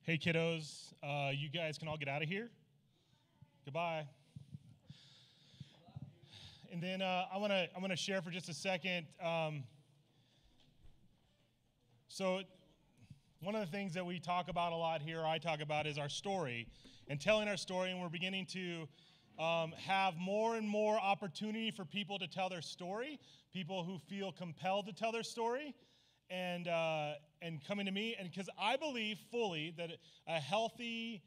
Hey kiddos, you guys can all get out of here. Goodbye. And then I want to share for just a second. So one of the things that we talk about a lot here, I talk about, is our story and telling our story. And we're beginning to have more and more opportunity for people to tell their story, people who feel compelled to tell their story. And coming to me, and because I believe fully that a healthy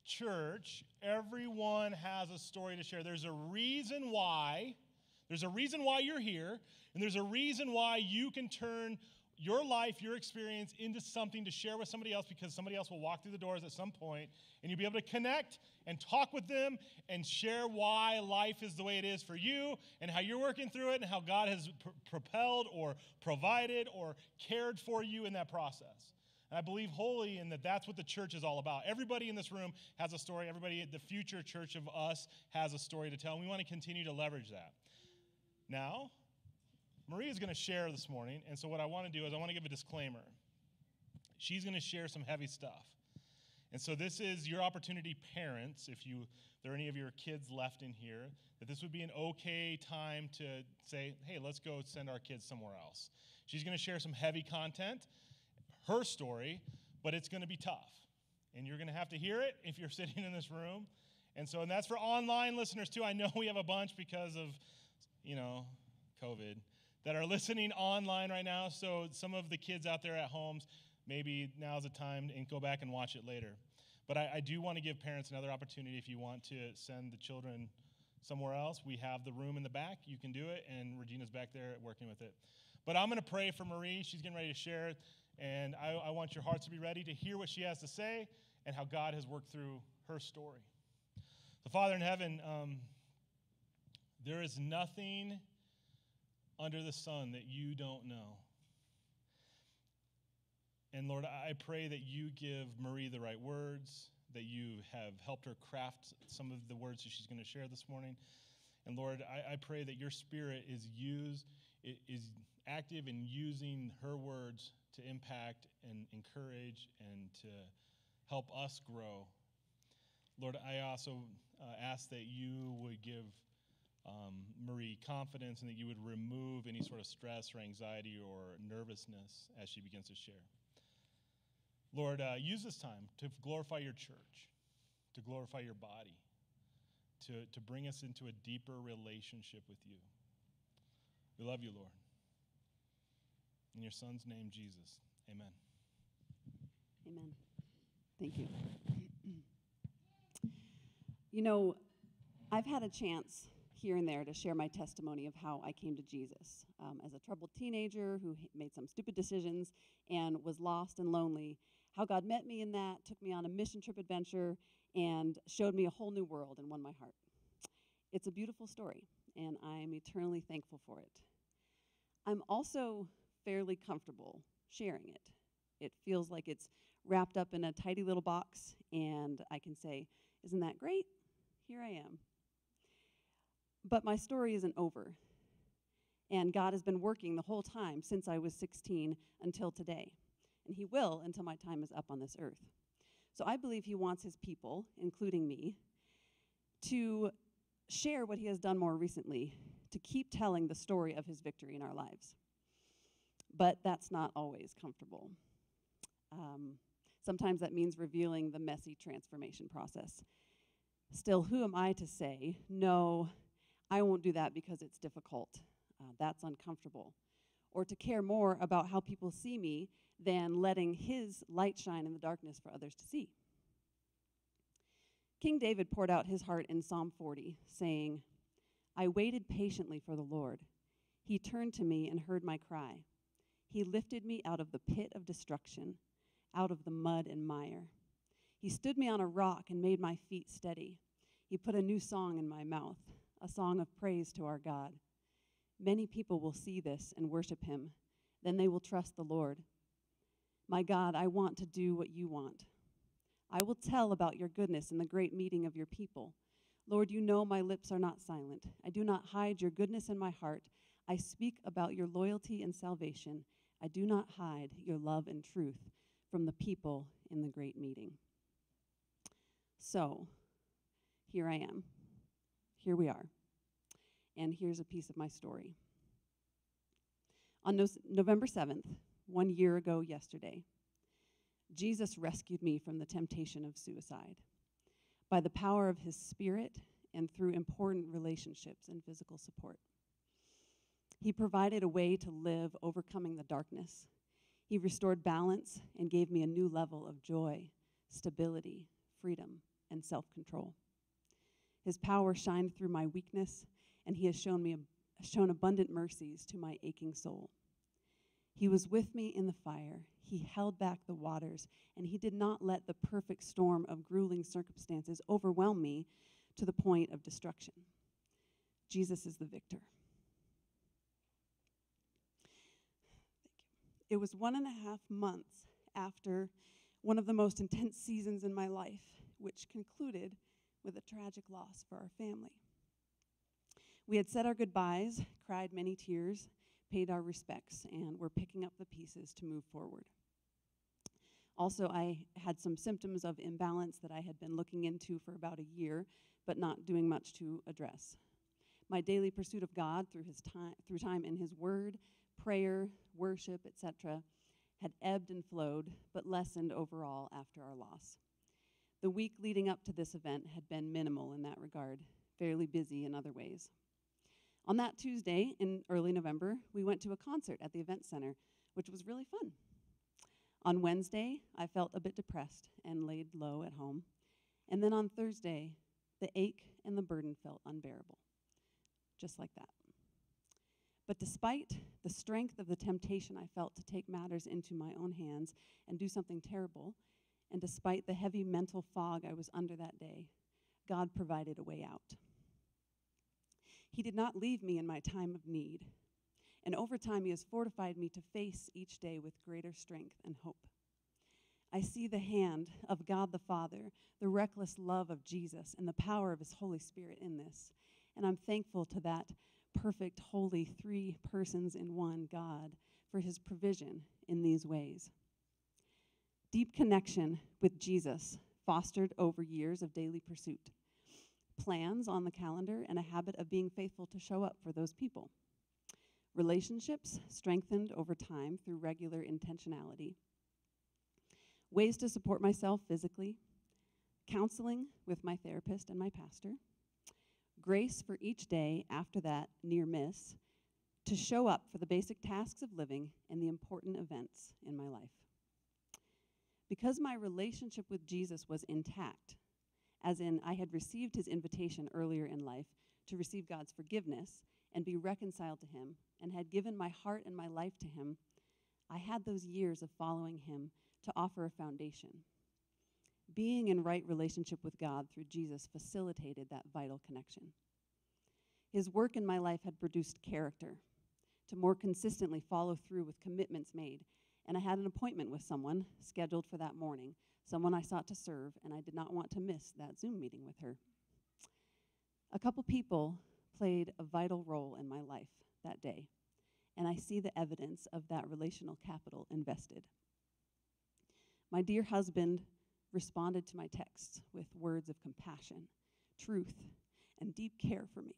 church, everyone has a story to share. There's a reason why you're here, and there's a reason why you can turn your life, your experience, into something to share with somebody else, because somebody else will walk through the doors at some point, and you'll be able to connect and talk with them and share why life is the way it is for you and how you're working through it and how God has propelled or provided or cared for you in that process. And I believe wholly in that that's what the church is all about. Everybody in this room has a story. Everybody at the future church of us has a story to tell, and we want to continue to leverage that. Now, Maria is going to share this morning, and so what I want to do is I want to give a disclaimer. She's going to share some heavy stuff. And so this is your opportunity, parents, if there are any of your kids left in here, that this would be an okay time to say, hey, let's go send our kids somewhere else. She's going to share some heavy content, her story, but it's going to be tough. And you're going to have to hear it if you're sitting in this room. And that's for online listeners too. I know we have a bunch because of, COVID, that are listening online right now. So some of the kids out there at homes, maybe now's the time and go back and watch it later. But I do want to give parents another opportunity. If you want to send the children somewhere else, we have the room in the back. You can do it, and Regina's back there working with it. But I'm going to pray for Marie. She's getting ready to share, and I want your hearts to be ready to hear what she has to say and how God has worked through her story. So Father in heaven, there is nothing under the sun that you don't know. And Lord, I pray that you give Marie the right words, that you have helped her craft some of the words that she's going to share this morning. And Lord, I pray that your Spirit is active in using her words to impact and encourage and to help us grow. Lord, I also ask that you would give Marie confidence, and that you would remove any sort of stress or anxiety or nervousness as she begins to share. Lord, use this time to glorify your church, to glorify your body, to bring us into a deeper relationship with you. We love you, Lord. In your Son's name, Jesus, amen. Amen. Thank you. I've had a chance here and there to share my testimony of how I came to Jesus. As a troubled teenager who made some stupid decisions and was lost and lonely, how God met me in that, took me on a mission trip adventure, and showed me a whole new world and won my heart. It's a beautiful story, and I'm eternally thankful for it. I'm also fairly comfortable sharing it. It feels like it's wrapped up in a tidy little box, and I can say, isn't that great? Here I am. But my story isn't over, and God has been working the whole time since I was 16 until today, and he will until my time is up on this earth. So I believe he wants his people, including me, to share what he has done more recently, to keep telling the story of his victory in our lives. But that's not always comfortable. Sometimes that means revealing the messy transformation process. Still, who am I to say, no, I won't do that because it's difficult. That's uncomfortable. Or to care more about how people see me than letting his light shine in the darkness for others to see. King David poured out his heart in Psalm 40, saying, I waited patiently for the Lord. He turned to me and heard my cry. He lifted me out of the pit of destruction, out of the mud and mire. He stood me on a rock and made my feet steady. He put a new song in my mouth, a song of praise to our God. Many people will see this and worship him. Then they will trust the Lord. My God, I want to do what you want. I will tell about your goodness in the great meeting of your people. Lord, you know my lips are not silent. I do not hide your goodness in my heart. I speak about your loyalty and salvation. I do not hide your love and truth from the people in the great meeting. So, here I am. Here we are. And here's a piece of my story. On November 7th, 1 year ago yesterday, Jesus rescued me from the temptation of suicide by the power of his Spirit and through important relationships and physical support. He provided a way to live overcoming the darkness. He restored balance and gave me a new level of joy, stability, freedom, and self-control. His power shined through my weakness, and he has shown abundant mercies to my aching soul. He was with me in the fire. He held back the waters, and he did not let the perfect storm of grueling circumstances overwhelm me to the point of destruction. Jesus is the victor. It was 1.5 months after one of the most intense seasons in my life, which concluded with a tragic loss for our family. We had said our goodbyes, cried many tears, paid our respects, and were picking up the pieces to move forward. Also, I had some symptoms of imbalance that I had been looking into for about a year, but not doing much to address. My daily pursuit of God through time in his word, prayer, worship, etc., had ebbed and flowed, but lessened overall after our loss. The week leading up to this event had been minimal in that regard, fairly busy in other ways. On that Tuesday in early November, we went to a concert at the event center, which was really fun. On Wednesday, I felt a bit depressed and laid low at home. And then on Thursday, the ache and the burden felt unbearable, just like that. But despite the strength of the temptation I felt to take matters into my own hands and do something terrible, and despite the heavy mental fog I was under that day, God provided a way out. He did not leave me in my time of need, and over time he has fortified me to face each day with greater strength and hope. I see the hand of God the Father, the reckless love of Jesus, and the power of his Holy Spirit in this, and I'm thankful to that perfect, holy, three persons in one God for his provision in these ways. Deep connection with Jesus fostered over years of daily pursuit, plans on the calendar, and a habit of being faithful to show up for those people. Relationships strengthened over time through regular intentionality. Ways to support myself physically, counseling with my therapist and my pastor, grace for each day after that near miss, to show up for the basic tasks of living and the important events in my life. Because my relationship with Jesus was intact, as in I had received his invitation earlier in life to receive God's forgiveness and be reconciled to him, and had given my heart and my life to him, I had those years of following him to offer a foundation. Being in right relationship with God through Jesus facilitated that vital connection. His work in my life had produced character to more consistently follow through with commitments made, and I had an appointment with someone scheduled for that morning, someone I sought to serve, and I did not want to miss that Zoom meeting with her. A couple people played a vital role in my life that day, and I see the evidence of that relational capital invested. My dear husband responded to my texts with words of compassion, truth, and deep care for me.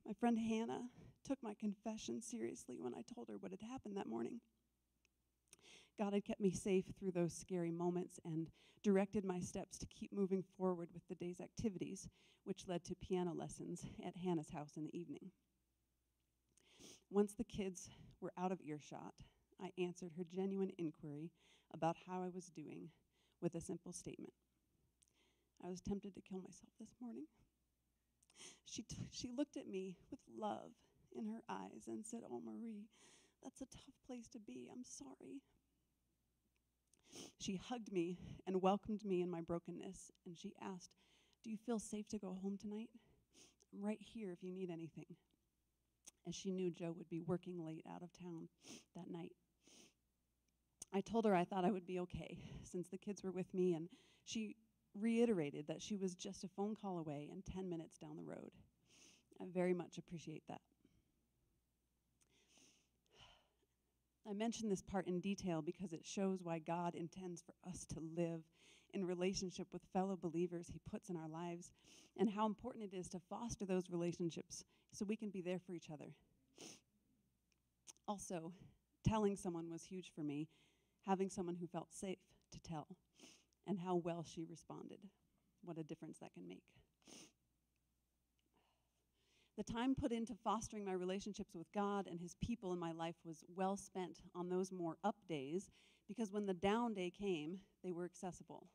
My friend Hannah took my confession seriously when I told her what had happened that morning. God had kept me safe through those scary moments and directed my steps to keep moving forward with the day's activities, which led to piano lessons at Hannah's house in the evening. Once the kids were out of earshot, I answered her genuine inquiry about how I was doing with a simple statement. I was tempted to kill myself this morning. She looked at me with love in her eyes and said, "Oh, Marie, that's a tough place to be. I'm sorry." She hugged me and welcomed me in my brokenness, and she asked, "Do you feel safe to go home tonight? I'm right here if you need anything," as she knew Joe would be working late out of town that night. I told her I thought I would be okay since the kids were with me, and she reiterated that she was just a phone call away and 10 minutes down the road. I very much appreciate that. I mention this part in detail because it shows why God intends for us to live in relationship with fellow believers he puts in our lives, and how important it is to foster those relationships so we can be there for each other. Also, telling someone was huge for me, having someone who felt safe to tell, and how well she responded. What a difference that can make. The time put into fostering my relationships with God and his people in my life was well spent on those more up days, because when the down day came, they were accessible.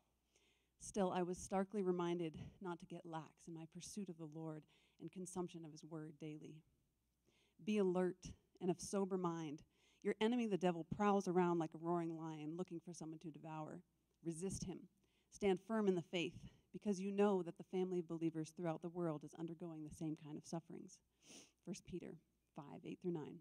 Still, I was starkly reminded not to get lax in my pursuit of the Lord and consumption of his word daily. Be alert and of sober mind. Your enemy, the devil, prowls around like a roaring lion looking for someone to devour. Resist him. Stand firm in the faith, because you know that the family of believers throughout the world is undergoing the same kind of sufferings. 1 Peter 5:8-9.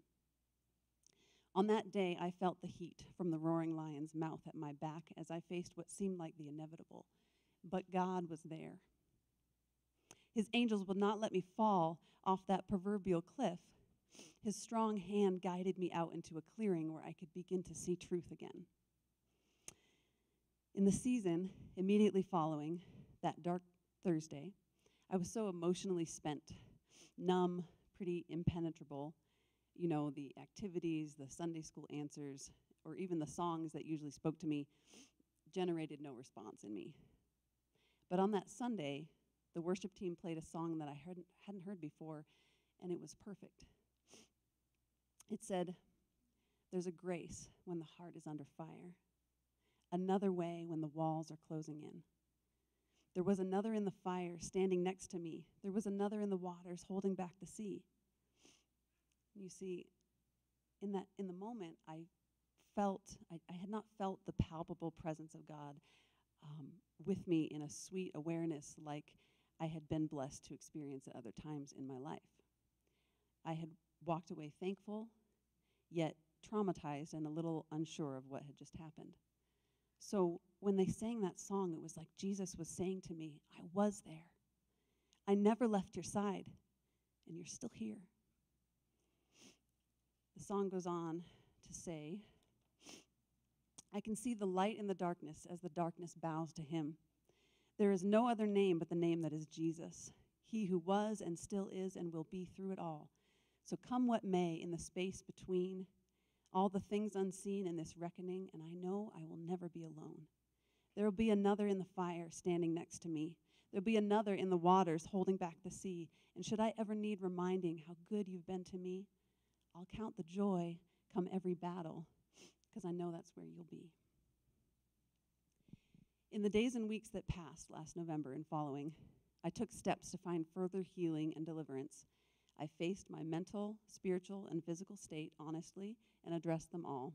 On that day, I felt the heat from the roaring lion's mouth at my back as I faced what seemed like the inevitable. But God was there. His angels would not let me fall off that proverbial cliff. His strong hand guided me out into a clearing where I could begin to see truth again. In the season immediately following that dark Thursday, I was so emotionally spent, numb, pretty impenetrable. You know, the activities, the Sunday school answers, or even the songs that usually spoke to me generated no response in me. But on that Sunday, the worship team played a song that I hadn't heard before, and it was perfect. It said, "There's a grace when the heart is under fire, another way when the walls are closing in. There was another in the fire standing next to me. There was another in the waters holding back the sea." You see, in the moment, I had not felt the palpable presence of God with me in a sweet awareness like I had been blessed to experience at other times in my life. I had walked away thankful, yet traumatized and a little unsure of what had just happened. So when they sang that song, it was like Jesus was saying to me, I was there. I never left your side, and you're still here. The song goes on to say, I can see the light in the darkness as the darkness bows to him. There is no other name but the name that is Jesus, he who was and still is and will be through it all. So come what may in the space between all the things unseen in this reckoning, and I know I will never be alone. There will be another in the fire standing next to me. There will be another in the waters holding back the sea. And should I ever need reminding how good you've been to me, I'll count the joy come every battle, because I know that's where you'll be. In the days and weeks that passed last November and following, I took steps to find further healing and deliverance. I faced my mental, spiritual, and physical state honestly and addressed them all.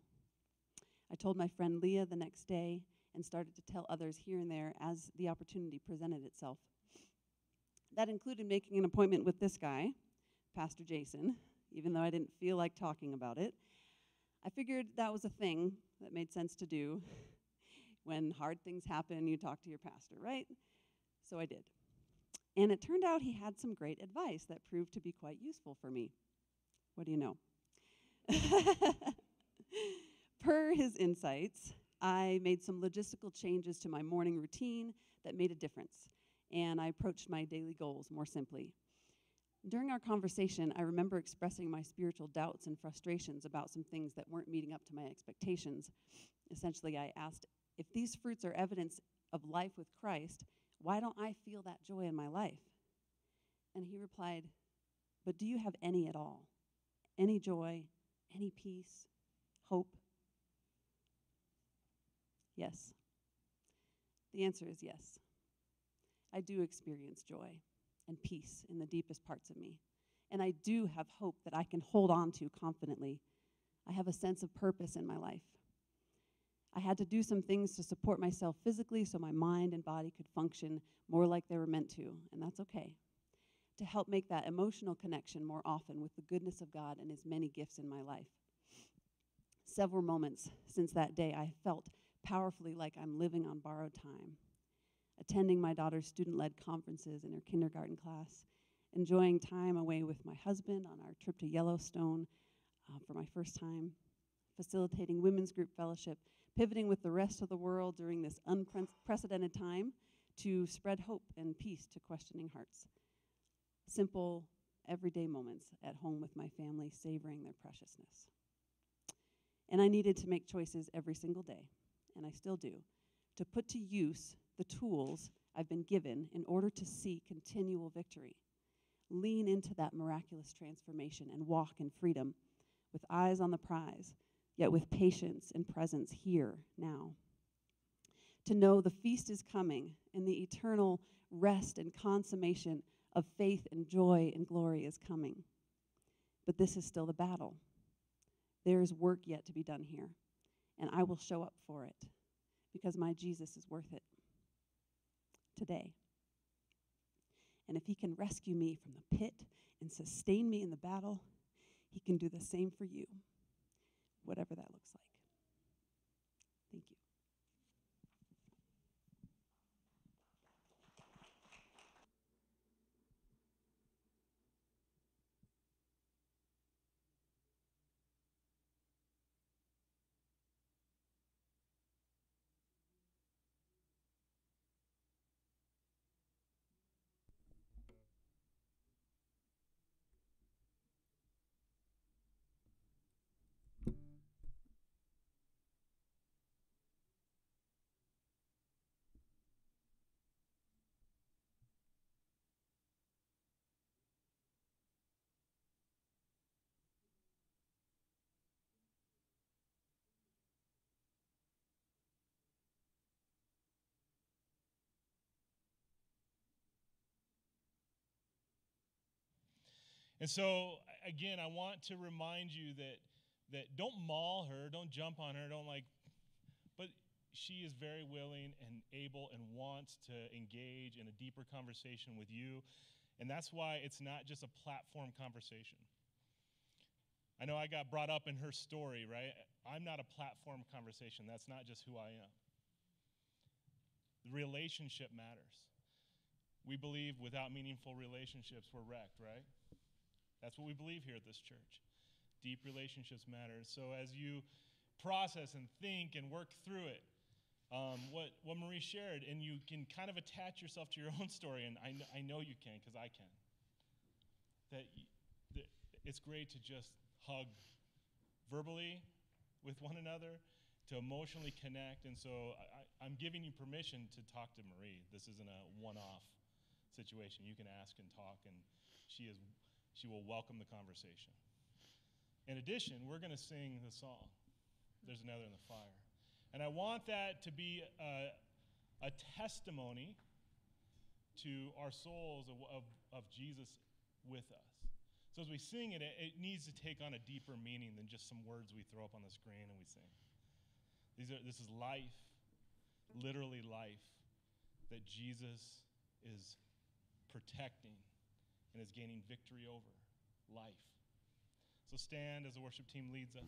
I told my friend Leah the next day and started to tell others here and there as the opportunity presented itself. That included making an appointment with this guy, Pastor Jason, even though I didn't feel like talking about it. I figured that was a thing that made sense to do. When hard things happen, you talk to your pastor, right? So I did. And it turned out he had some great advice that proved to be quite useful for me. What do you know? Per his insights, I made some logistical changes to my morning routine that made a difference, and I approached my daily goals more simply. During our conversation, I remember expressing my spiritual doubts and frustrations about some things that weren't meeting up to my expectations. Essentially, I asked, if these fruits are evidence of life with Christ, why don't I feel that joy in my life? And he replied, but do you have any at all? Any joy, any peace, hope? Yes. The answer is yes. I do experience joy and peace in the deepest parts of me. And I do have hope that I can hold on to confidently. I have a sense of purpose in my life. I had to do some things to support myself physically so my mind and body could function more like they were meant to, and that's okay. To help make that emotional connection more often with the goodness of God and his many gifts in my life. Several moments since that day, I felt powerfully like I'm living on borrowed time. Attending my daughter's student-led conferences in her kindergarten class, enjoying time away with my husband on our trip to Yellowstone for my first time, facilitating women's group fellowship, pivoting with the rest of the world during this unprecedented time to spread hope and peace to questioning hearts. Simple, everyday moments at home with my family, savoring their preciousness. And I needed to make choices every single day, and I still do, to put to use the tools I've been given in order to see continual victory. Lean into that miraculous transformation and walk in freedom with eyes on the prize, yet with patience and presence here, now. To know the feast is coming and the eternal rest and consummation of faith and joy and glory is coming. But this is still the battle. There is work yet to be done here, and I will show up for it because my Jesus is worth it today. And if he can rescue me from the pit and sustain me in the battle, he can do the same for you, whatever that looks like. Thank you. And so, again, I want to remind you that don't maul her, don't jump on her, but she is very willing and able and wants to engage in a deeper conversation with you. And that's why it's not just a platform conversation. I know I got brought up in her story, right? I'm not a platform conversation. That's not just who I am. The relationship matters. We believe without meaningful relationships, we're wrecked, right? That's what we believe here at this church. Deep relationships matter. So as you process and think and work through it, what Marie shared, and you can kind of attach yourself to your own story, and I know you can because I can, that it's great to just hug verbally with one another, to emotionally connect. And so I'm giving you permission to talk to Marie. This isn't a one-off situation. You can ask and talk, and she will welcome the conversation. In addition, we're going to sing the song, There's Another in the Fire. And I want that to be a testimony to our souls of Jesus with us. So as we sing it, it needs to take on a deeper meaning than just some words we throw up on the screen and we sing. This is life, literally life, that Jesus is protecting and is gaining victory over. Life. So stand as the worship team leads us.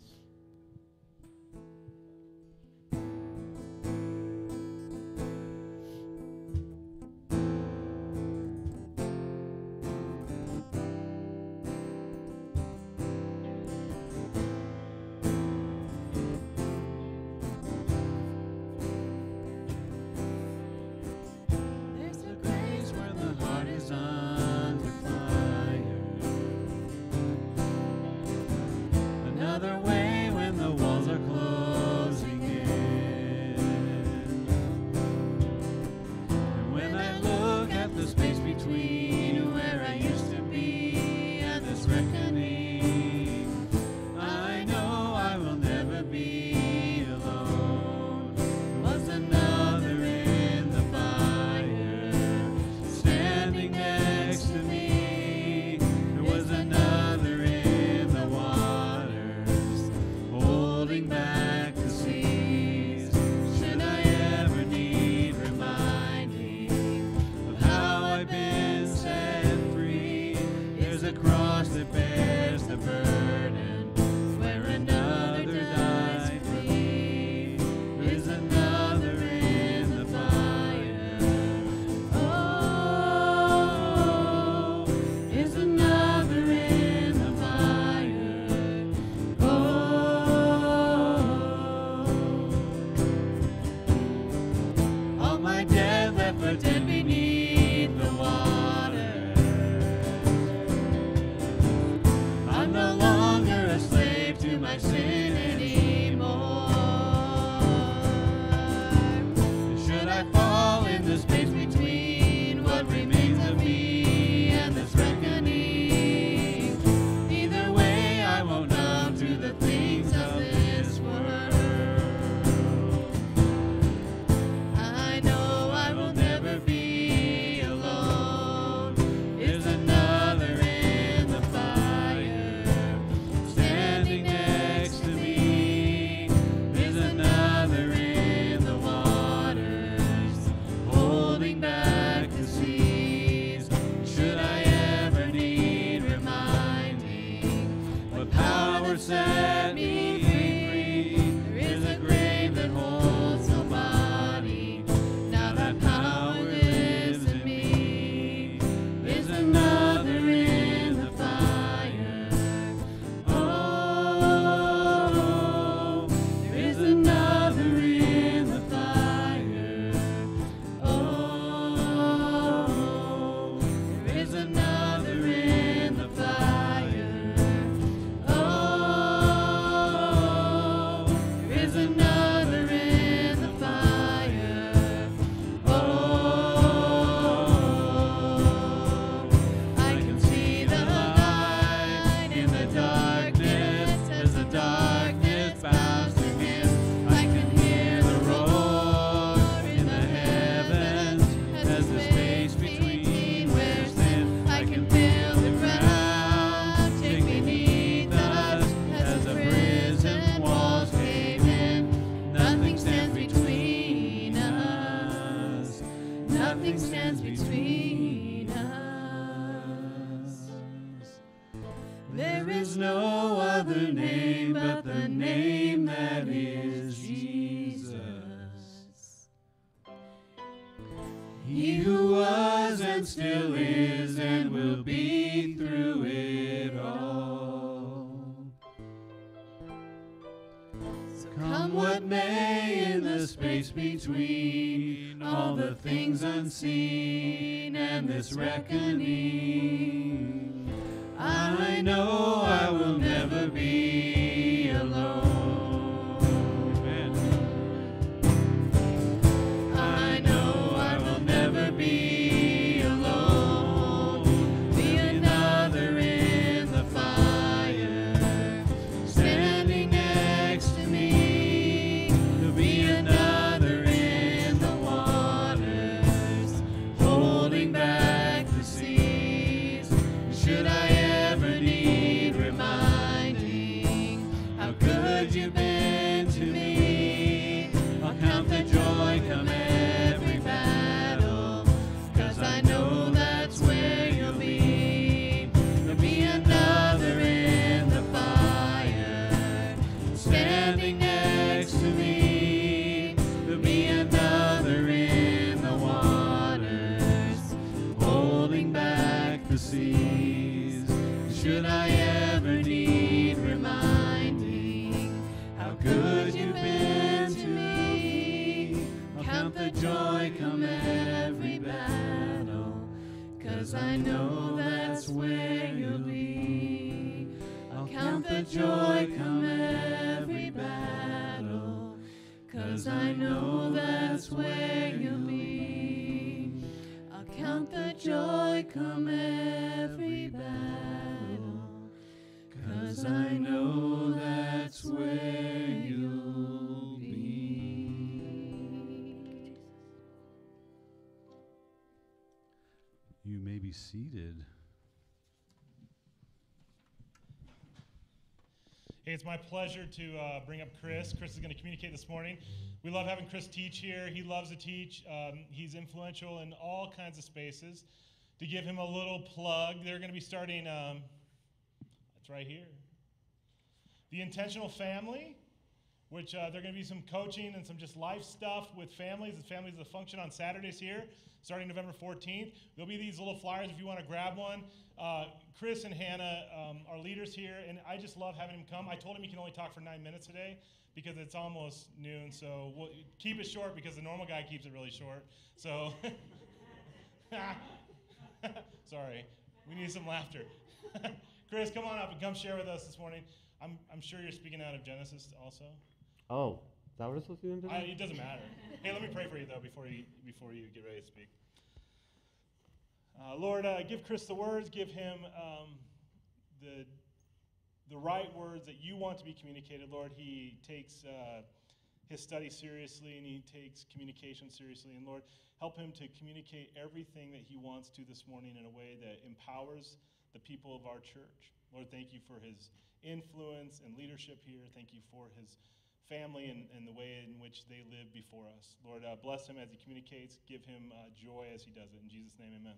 There's a grace where the heart is under fire. Another way when the He who was and still is and will be through it all. So come what may in the space between all the things unseen and this reckoning, I know I will never be alone. I know I will never be alone. Be another in the fire, standing next to me. There'll be another in the waters, holding back the seas. Should I ever need reminding how good you've been to me, I'll count the joy come every battle, 'cause I know that's where you'll be. There'll be another in the fire, standing next to me. There'll be another in the waters, holding back the seas. Should I ever need reminding how good you've been to me, I'll count the joy come every battle, 'cause I know that's where you'll be. I'll count the joy come every battle, 'cause I know that's where you'll be. I'll count the joy come every battle, 'cause I know that's where you'll be. You may be seated. Hey, it's my pleasure to bring up Chris. Chris is going to communicate this morning. We love having Chris teach here. He loves to teach. He's influential in all kinds of spaces. To give him a little plug, they're going to be starting, it's right here, The Intentional Family, which they're going to be some coaching and some just life stuff with families. The families that function on Saturdays here, starting November 14th. There'll be these little flyers if you want to grab one. Chris and Hannah are leaders here, and I just love having him come. I told him he can only talk for 9 minutes today because it's almost noon, so we'll keep it short because the normal guy keeps it really short. So, sorry, we need some laughter. Chris, come on up and come share with us this morning. I'm sure you're speaking out of Genesis also. Oh, is that what it's supposed to be today? It doesn't matter. Hey, let me pray for you though before you get ready to speak. Lord, give Chris the words. Give him the right words that you want to be communicated. Lord, he takes his study seriously and he takes communication seriously. And Lord, help him to communicate everything that he wants to this morning in a way that empowers the people of our church. Lord, thank you for his influence and leadership here. Thank you for his family and the way in which they live before us. Lord, bless him as he communicates. Give him joy as he does it. In Jesus' name, amen.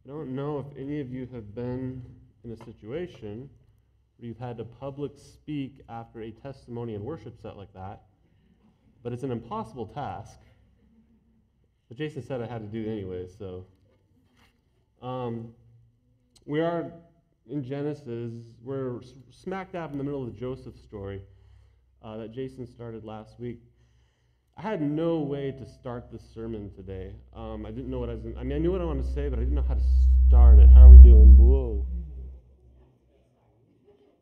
I don't know if any of you have been in a situation where you've had to public speak after a testimony and worship set like that, but it's an impossible task. But Jason said I had to do it anyway, so. We are in Genesis. We're smack dab in the middle of the Joseph story that Jason started last week. I had no way to start this sermon today. I didn't know what I knew what I wanted to say, but I didn't know how to start it. How are we doing? Whoa.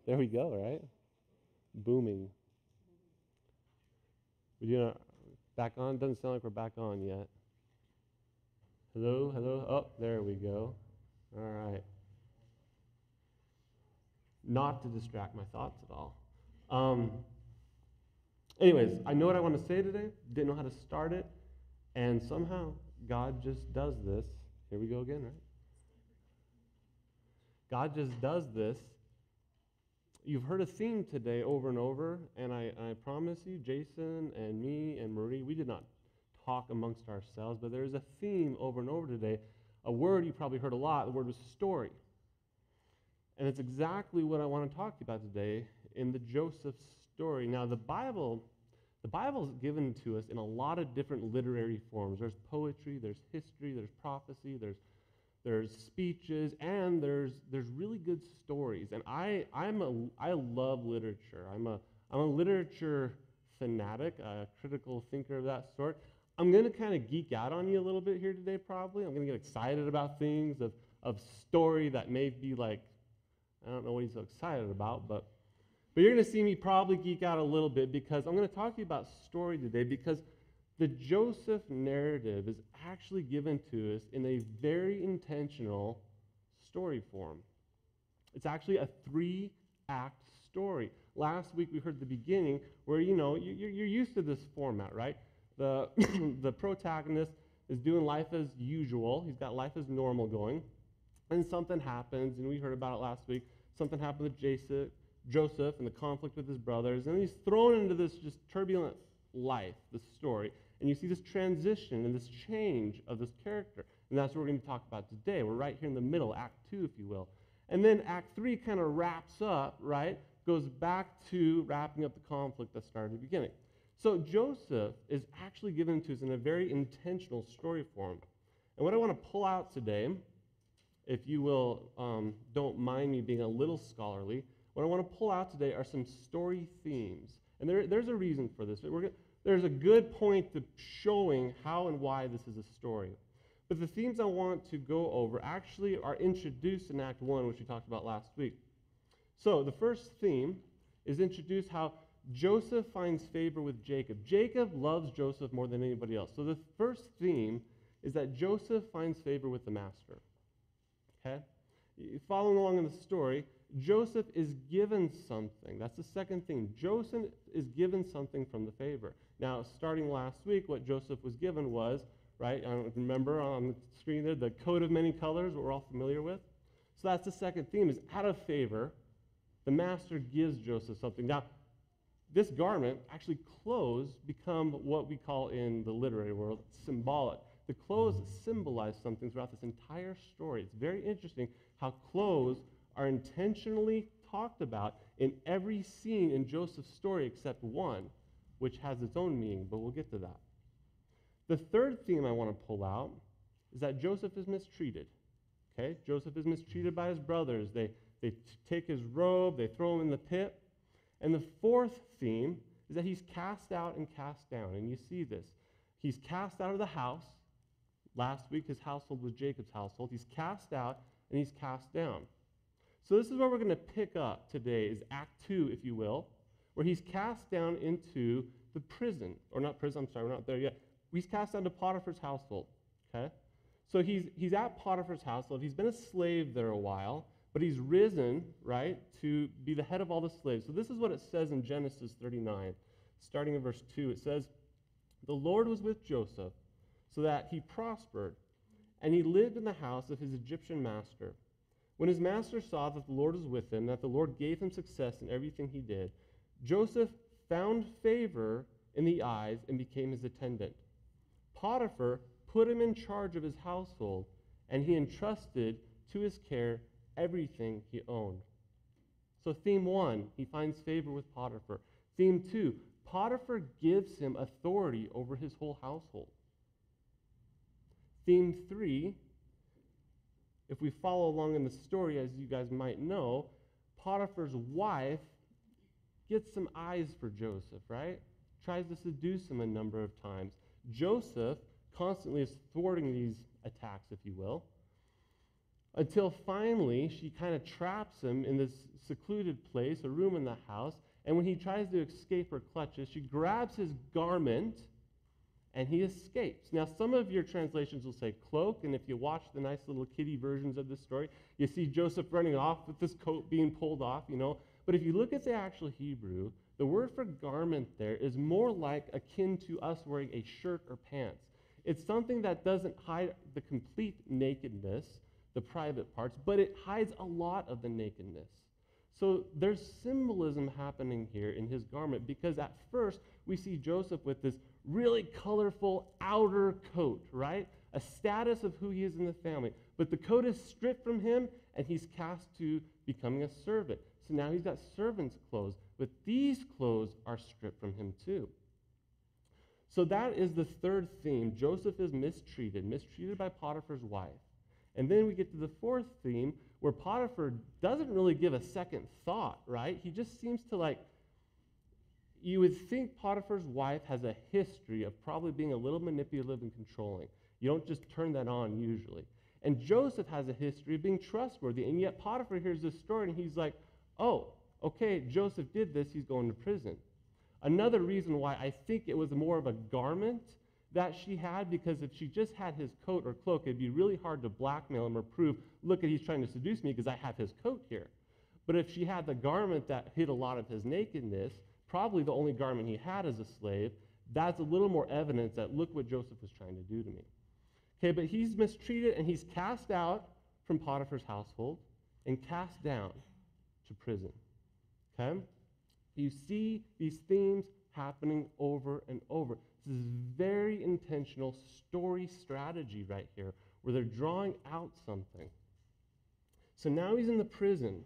There we go, right? Booming. Back on? Doesn't sound like we're back on yet. Hello, hello. Oh, there we go. All right. Not to distract my thoughts at all. Anyways, I know what I want to say today. Didn't know how to start it. And somehow, God just does this. Here we go again, right? God just does this. You've heard a theme today over and over, and I promise you, Jason and me and Marie, we did not talk amongst ourselves, but there's a theme over and over today. A word you probably heard a lot, the word was story. And it's exactly what I want to talk to you about today in the Joseph story. Now, the Bible The Bible is given to us in a lot of different literary forms. There's poetry, there's history, there's prophecy, there's speeches, and there's really good stories. And I love literature. I'm a literature fanatic, a critical thinker of that sort. I'm going to kind of geek out on you a little bit here today, probably. I'm going to get excited about things of story that may be like, I don't know what he's so excited about, but you're going to see me probably geek out a little bit because I'm going to talk to you about story today, because the Joseph narrative is actually given to us in a very intentional story form. It's actually a 3-act story. Last week we heard the beginning where, you're used to this format, right? The, the protagonist is doing life as usual. He's got life as normal going. And something happens, and we heard about it last week. Something happened with Joseph and the conflict with his brothers, and he's thrown into this just turbulent life, this story. And you see this transition and this change of this character. And that's what we're going to talk about today. We're right here in the middle, Act 2, if you will. And then Act 3 kind of wraps up, right? Goes back to wrapping up the conflict that started at the beginning. So Joseph is actually given to us in a very intentional story form. And what I want to pull out today, if you will, don't mind me being a little scholarly, what I want to pull out today are some story themes. And there's a reason for this. There's a good point to showing how and why this is a story. But the themes I want to go over actually are introduced in Act 1, which we talked about last week. So the first theme is introduce how Joseph finds favor with Jacob. Jacob loves Joseph more than anybody else. So the first theme is that Joseph finds favor with the master. Okay? Following along in the story, Joseph is given something. That's the second theme. Joseph is given something from the favor. Now, starting last week, what Joseph was given was, right, I don't remember on the screen there, the coat of many colors, what we're all familiar with. So that's the second theme, is out of favor, the master gives Joseph something. Now, this garment, actually clothes, become what we call in the literary world symbolic. The clothes symbolize something throughout this entire story. It's very interesting how clothes are intentionally talked about in every scene in Joseph's story except one, which has its own meaning, but we'll get to that. The third theme I want to pull out is that Joseph is mistreated. Okay? Joseph is mistreated by his brothers. They take his robe, they throw him in the pit. And the fourth theme is that he's cast out and cast down. And you see this. He's cast out of the house. Last week his household was Jacob's household. He's cast out and he's cast down. So this is where we're going to pick up today, is Act 2, if you will, where he's cast down into the prison. Or not prison, I'm sorry, we're not there yet. He's cast down to Potiphar's household. Okay? So he's at Potiphar's household. He's been a slave there a while, but he's risen, right, to be the head of all the slaves. So this is what it says in Genesis 39, starting in verse 2. It says, "The Lord was with Joseph, so that he prospered, and he lived in the house of his Egyptian master. When his master saw that the Lord was with him, that the Lord gave him success in everything he did, Joseph found favor in the eyes and became his attendant. Potiphar put him in charge of his household, and he entrusted to his care everything he owned." So theme 1, he finds favor with Potiphar. Theme 2, Potiphar gives him authority over his whole household. Theme 3, if we follow along in the story, as you guys might know, Potiphar's wife gets some eyes for Joseph, right? Tries to seduce him a number of times. Joseph constantly is thwarting these attacks, if you will, until finally she kind of traps him in this secluded place, a room in the house, and when he tries to escape her clutches, she grabs his garment and he escapes. Now, some of your translations will say cloak, and if you watch the nice little kiddie versions of this story, you see Joseph running off with this coat being pulled off, But if you look at the actual Hebrew, the word for garment there is more like akin to us wearing a shirt or pants. It's something that doesn't hide the complete nakedness, the private parts, but it hides a lot of the nakedness. So there's symbolism happening here in his garment, because at first we see Joseph with this really colorful outer coat, right? A status of who he is in the family. But the coat is stripped from him, and he's cast to becoming a servant. So now he's got servant's clothes, but these clothes are stripped from him too. So that is the third theme. Joseph is mistreated by Potiphar's wife. And then we get to the fourth theme, where Potiphar doesn't really give a second thought, right? He just seems to you would think Potiphar's wife has a history of probably being a little manipulative and controlling. You don't just turn that on usually. And Joseph has a history of being trustworthy, and yet Potiphar hears this story and he's like, oh, okay, Joseph did this, he's going to prison. Another reason why I think it was more of a garment that she had, because if she just had his coat or cloak, it'd be really hard to blackmail him or prove, look, he's trying to seduce me because I have his coat here. But if she had the garment that hid a lot of his nakedness, probably the only garment he had as a slave, that's a little more evidence that look what Joseph was trying to do to me. Okay, but he's mistreated and he's cast out from Potiphar's household and cast down to prison. Okay? You see these themes happening over and over. This is very intentional story strategy right here, where they're drawing out something. So now he's in the prison.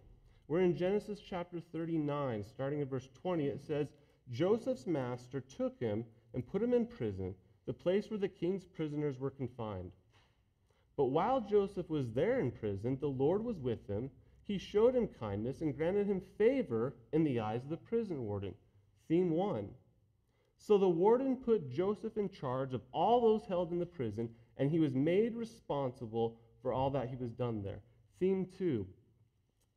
We're in Genesis chapter 39, starting at verse 20. It says, Joseph's master took him and put him in prison, the place where the king's prisoners were confined. But while Joseph was there in prison, the Lord was with him. He showed him kindness and granted him favor in the eyes of the prison warden. Theme 1. So the warden put Joseph in charge of all those held in the prison, and he was made responsible for all that he was done there. Theme 2.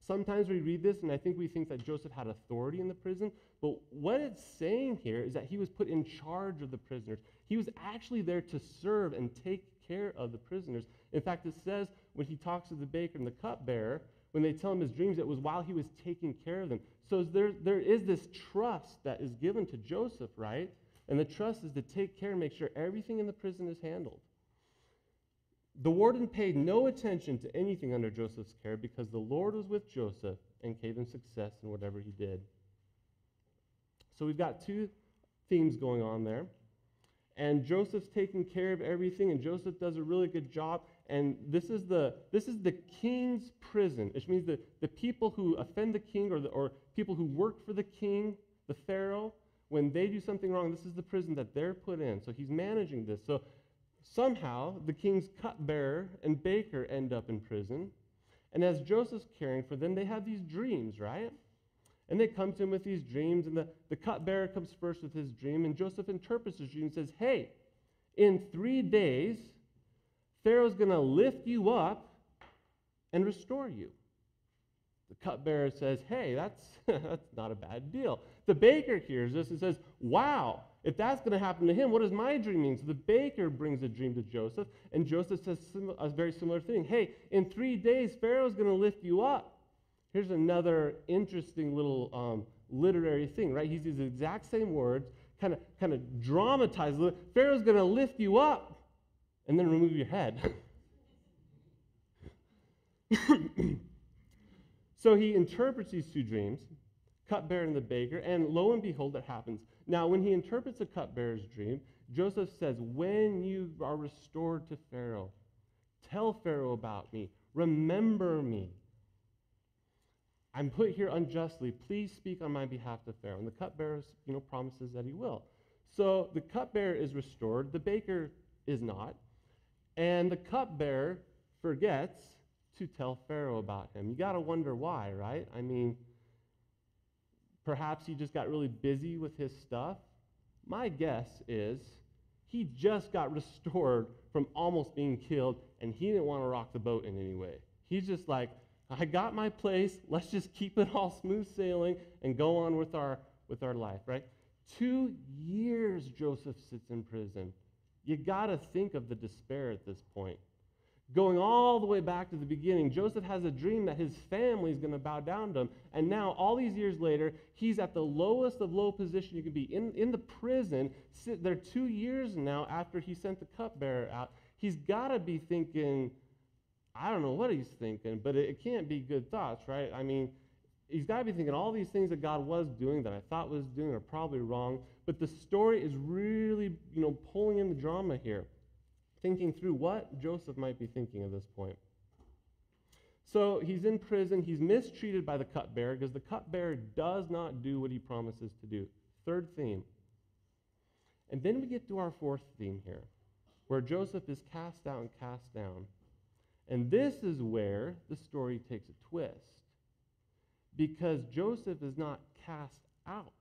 Sometimes we read this and I think we think that Joseph had authority in the prison, but what it's saying here is that he was put in charge of the prisoners. He was actually there to serve and take care of the prisoners. In fact, it says when he talks to the baker and the cupbearer, when they tell him his dreams, it was while he was taking care of them. So there is this trust that is given to Joseph, right? And the trust is to take care and make sure everything in the prison is handled. The warden paid no attention to anything under Joseph's care because the Lord was with Joseph and gave him success in whatever he did. So we've got two themes going on there. And Joseph's taking care of everything, and Joseph does a really good job. And this is the king's prison, which means the people who offend the king or people who work for the king, the Pharaoh, when they do something wrong, this is the prison that they're put in. So he's managing this. So somehow the king's cupbearer and baker end up in prison. And as Joseph's caring for them, they have these dreams, right? And they come to him with these dreams, and the cupbearer comes first with his dream, and Joseph interprets his dream and says, hey, in 3 days, Pharaoh's going to lift you up and restore you. The cupbearer says, hey, that's not a bad deal. The baker hears this and says, wow, if that's going to happen to him, what does my dream mean? So the baker brings a dream to Joseph, and Joseph says a very similar thing. Hey, in 3 days, Pharaoh's going to lift you up. Here's another interesting little literary thing, right? He uses the exact same words, kind of dramatized. Pharaoh's going to lift you up and then remove your head. So he interprets these two dreams, cupbearer and the baker, and lo and behold, it happens. Now, when he interprets the cupbearer's dream, Joseph says, when you are restored to Pharaoh, tell Pharaoh about me, remember me. I'm put here unjustly. Please speak on my behalf to Pharaoh. And the cupbearer, promises that he will. So the cupbearer is restored. The baker is not. And the cupbearer forgets to tell Pharaoh about him. You got to wonder why, right? I mean, perhaps he just got really busy with his stuff. My guess is he just got restored from almost being killed, and he didn't want to rock the boat in any way. He's just like, I got my place. Let's just keep it all smooth sailing and go on with our life, right? 2 years Joseph sits in prison. You got to think of the despair at this point. Going all the way back to the beginning, Joseph has a dream that his family is going to bow down to him. And now, all these years later, he's at the lowest of low position you can be. In the prison, sit there 2 years now after he sent the cupbearer out. He's got to be thinking, I don't know what he's thinking, but it can't be good thoughts, right? I mean, he's got to be thinking all these things that God was doing that I thought was doing are probably wrong. But the story is really, pulling in the drama here, thinking through what Joseph might be thinking at this point. So he's in prison. He's mistreated by the cupbearer because the cupbearer does not do what he promises to do. Third theme. And then we get to our fourth theme here, where Joseph is cast out and cast down. And this is where the story takes a twist, because Joseph is not cast out.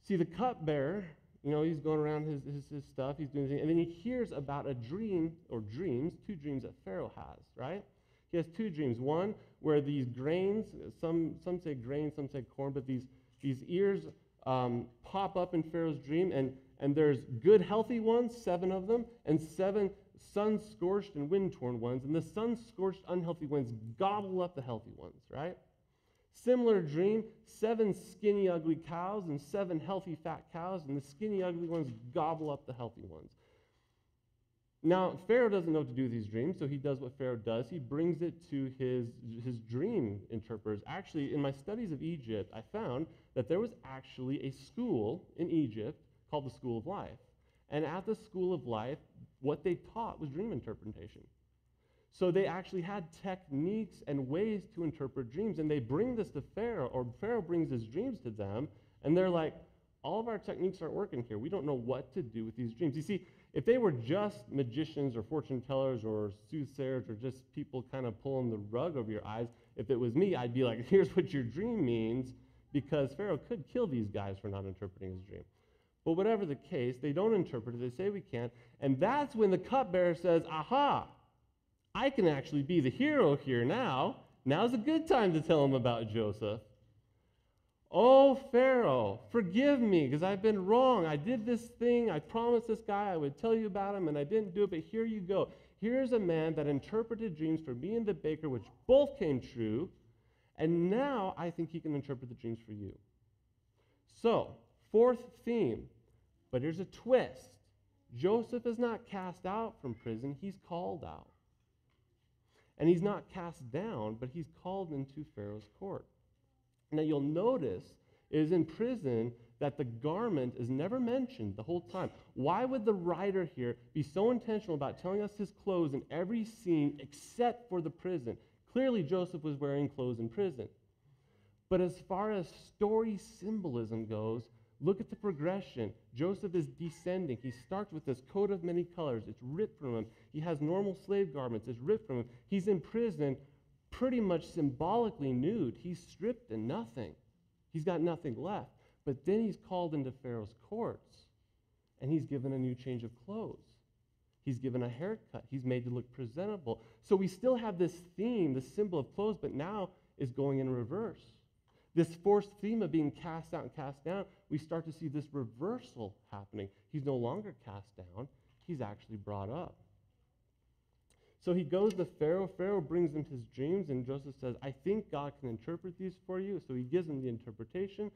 See, the cupbearer, he's going around his stuff, he's doing things, and then he hears about a dream, or dreams, two dreams that Pharaoh has, right? He has two dreams. One where these grains, some say grain, some say corn, but these ears pop up in Pharaoh's dream, and there's good, healthy ones, 7 of them, and 7 sun-scorched and wind-torn ones, and the sun-scorched, unhealthy ones gobble up the healthy ones, right? Similar dream, 7 skinny, ugly cows and 7 healthy, fat cows, and the skinny, ugly ones gobble up the healthy ones. Now, Pharaoh doesn't know what to do with these dreams, so he does what Pharaoh does. He brings it to his dream interpreters. Actually, in my studies of Egypt, I found that there was actually a school in Egypt called the School of Life. And at the School of Life, what they taught was dream interpretation. So they actually had techniques and ways to interpret dreams, and they bring this to Pharaoh, or Pharaoh brings his dreams to them, and they're like, all of our techniques aren't working here. We don't know what to do with these dreams. You see, if they were just magicians or fortune tellers or soothsayers or just people kind of pulling the rug over your eyes, if it was me, I'd be like, here's what your dream means, because Pharaoh could kill these guys for not interpreting his dream. But whatever the case, they don't interpret it. They say we can't. And that's when the cupbearer says, aha, I can actually be the hero here now. Now's a good time to tell him about Joseph. Oh, Pharaoh, forgive me, because I've been wrong. I did this thing. I promised this guy I would tell you about him, and I didn't do it, but here you go. Here's a man that interpreted dreams for me and the baker, which both came true, and now I think he can interpret the dreams for you. So, fourth theme, but here's a twist. Joseph is not cast out from prison, he's called out. And he's not cast down, but he's called into Pharaoh's court. Now you'll notice it is in prison that the garment is never mentioned the whole time. Why would the writer here be so intentional about telling us his clothes in every scene except for the prison? Clearly Joseph was wearing clothes in prison. But as far as story symbolism goes, look at the progression. Joseph is descending. He starts with this coat of many colors. It's ripped from him. He has normal slave garments. It's ripped from him. He's in prison pretty much symbolically nude. He's stripped and nothing. He's got nothing left. But then he's called into Pharaoh's courts, and he's given a new change of clothes. He's given a haircut. He's made to look presentable. So we still have this theme, this symbol of clothes, but now is going in reverse. This fourth theme of being cast out and cast down, we start to see this reversal happening. He's no longer cast down. He's actually brought up. So he goes to Pharaoh. Pharaoh brings him his dreams, and Joseph says, I think God can interpret these for you. So he gives him the interpretation.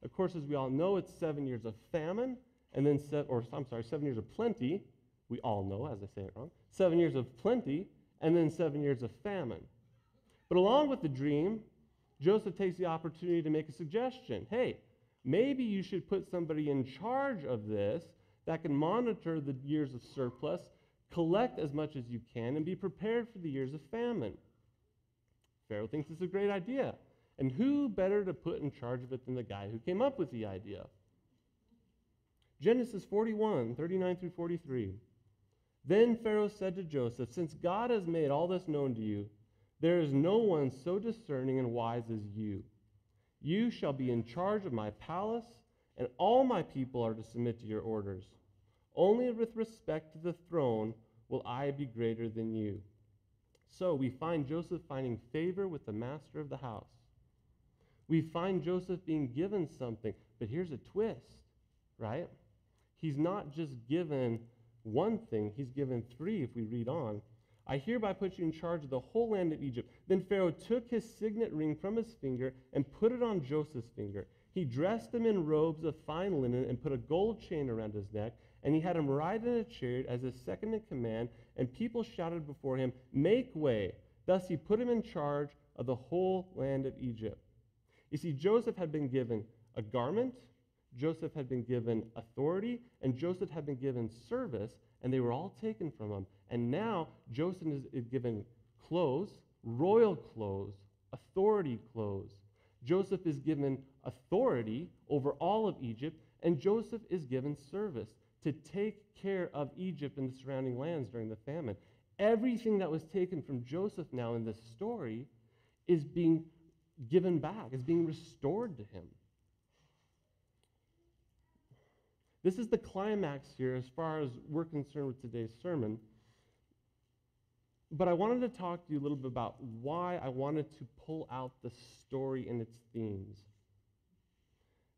Of course, as we all know, it's 7 years of famine, and then 7 years of plenty. We all know, as I say it wrong. 7 years of plenty, and then 7 years of famine. But along with the dream, Joseph takes the opportunity to make a suggestion. Hey, maybe you should put somebody in charge of this that can monitor the years of surplus, collect as much as you can, and be prepared for the years of famine. Pharaoh thinks it's a great idea. And who better to put in charge of it than the guy who came up with the idea? Genesis 41, 39 through 43. Then Pharaoh said to Joseph, since God has made all this known to you, there is no one so discerning and wise as you. You shall be in charge of my palace, and all my people are to submit to your orders. Only with respect to the throne will I be greater than you. So we find Joseph finding favor with the master of the house. We find Joseph being given something, but here's a twist, right? He's not just given one thing, he's given 3 if we read on. I hereby put you in charge of the whole land of Egypt. Then Pharaoh took his signet ring from his finger and put it on Joseph's finger. He dressed him in robes of fine linen and put a gold chain around his neck, and he had him ride in a chariot as his second in command, and people shouted before him, make way. Thus he put him in charge of the whole land of Egypt. You see, Joseph had been given a garment, Joseph had been given authority, and Joseph had been given service, and they were all taken from him. And now Joseph is given clothes, royal clothes, authority clothes. Joseph is given authority over all of Egypt, and Joseph is given service to take care of Egypt and the surrounding lands during the famine. Everything that was taken from Joseph now in this story is being given back, is being restored to him. This is the climax here as far as we're concerned with today's sermon. But I wanted to talk to you a little bit about why I wanted to pull out the story and its themes.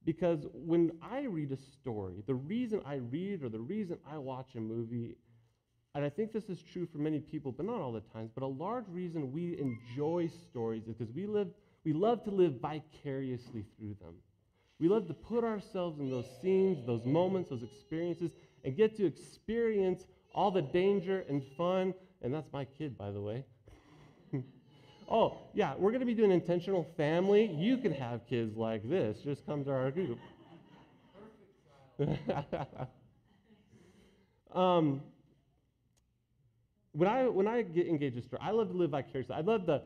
Because when I read a story, the reason I read or the reason I watch a movie, and I think this is true for many people, but not all the times, but a large reason we enjoy stories is because we love to live vicariously through them. We love to put ourselves in those scenes, those moments, those experiences, and get to experience all the danger and fun. And that's my kid, by the way. Oh, yeah, we're going to be doing intentional family. You can have kids like this. Just come to our group. When I get engaged in a story, I love to live vicariously. I love the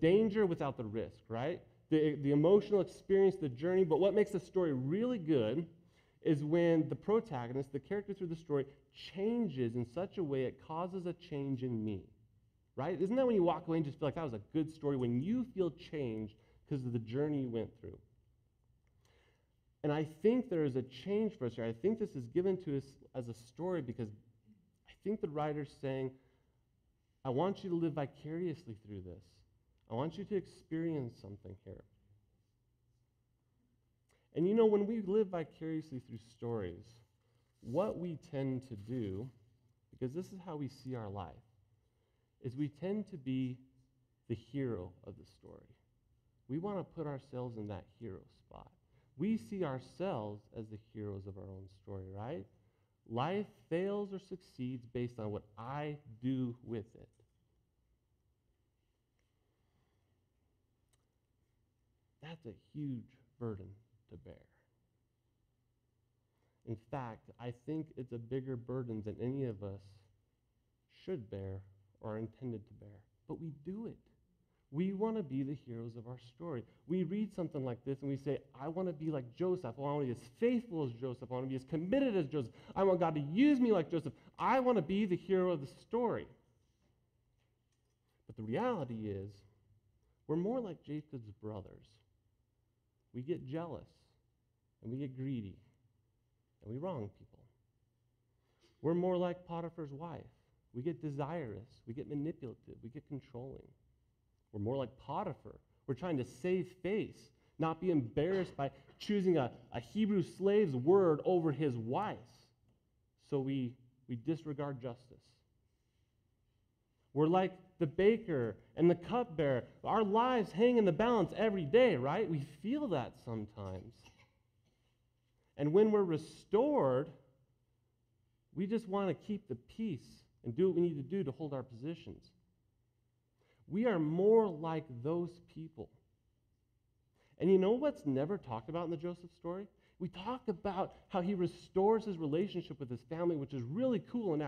danger without the risk, right? The emotional experience, the journey. But what makes the story really good is when the protagonist, the character through the story, changes in such a way it causes a change in me, right? Isn't that when you walk away and just feel like that was a good story, when you feel changed because of the journey you went through? And I think there is a change for us here. I think this is given to us as a story because I think the writer's saying, I want you to live vicariously through this. I want you to experience something here. And you know, when we live vicariously through stories, what we tend to do, because this is how we see our life, is we tend to be the hero of the story. We want to put ourselves in that hero spot. We see ourselves as the heroes of our own story, right? Life fails or succeeds based on what I do with it. That's a huge burden to bear. In fact, I think it's a bigger burden than any of us should bear or are intended to bear. But we do it. We want to be the heroes of our story. We read something like this and we say, I want to be like Joseph. I want to be as faithful as Joseph. I want to be as committed as Joseph. I want God to use me like Joseph. I want to be the hero of the story. But the reality is, we're more like Jacob's brothers. We get jealous, and we get greedy, and we wrong people. We're more like Potiphar's wife. We get desirous, we get manipulative, we get controlling. We're more like Potiphar. We're trying to save face, not be embarrassed by choosing a Hebrew slave's word over his wife's. So we disregard justice. We're like the baker and the cupbearer. Our lives hang in the balance every day, right? We feel that sometimes. And when we're restored, we just want to keep the peace and do what we need to do to hold our positions. We are more like those people. And you know what's never talked about in the Joseph story? We talk about how he restores his relationship with his family, which is really cool and